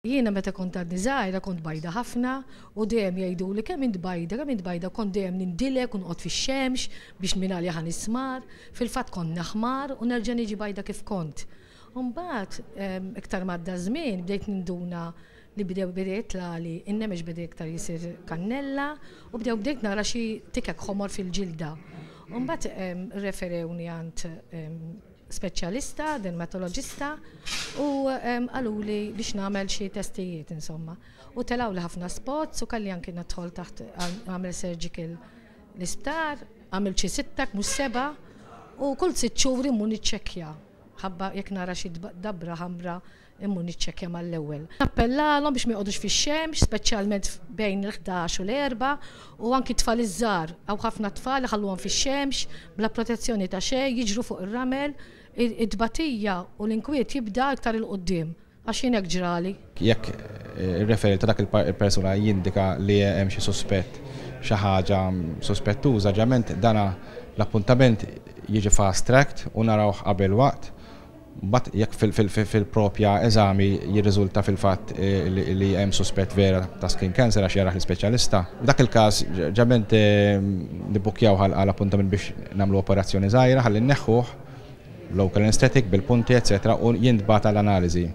Jiena meta kont għadni żgħira kont bajda ħafna u dejjem jgħiduli kemm int bajda, kont dejjem nindilek u noqgħod fix-xemx biex minn għalja ħan ismar, fil-fatt kont naħmar u nerġa' niġi bajda kif kont. Mbagħad iktar madda żmien bdejt ninduna li bdejt li in-nemex beda iktar jisir kannella u bdejt nara xi tikek ħomor fil-ġilda. Mbagħad referewni għand speċjalista, dermatoloġista u għaluli biex nagħmel xi testijiet insomma. U telaw li ħafna spots u kalli anki nadħol taħt għamel surgical l-isptar, għamil xi 6 mhux 7 u kull 6 xhur immun niċċekkja. Ħabba jekk nara xi dabra ħamra immun niċċekkja mal-ewwel. Nappellalhom biex ma jqogħdux fix-xemx, speċjalment bejn il-11 u l-4 u anki tfal iż-żgħar hawn ħafna tfal iħalluhom fix-xemx bla protezzjoni ta' xejn, jiġru fuq ir-ramel, id-tbatija u l-inkwiet jibda iktar il-qoddim għax jien hekk ġrali. Jekk ir-referent ta' dak il-persuna jindika li hemm xi suspett xi ħaġa sospettuża, ġament dana l-appuntament jiġi fast tracked u narawh qabel waqt. Bat jekk fil-propja eżami jirriżulta fil-fatt li hemm suspett vera ta' skin cancer għax jaraħ l-speċjalista. F'dak il-każ ġament nibbukjaw għal appuntament biex nagħmlu operazzjoni żgħira ħalli nneħħuh local anesthetic bil-punti eċetera u jintbagħat għall-analiżi.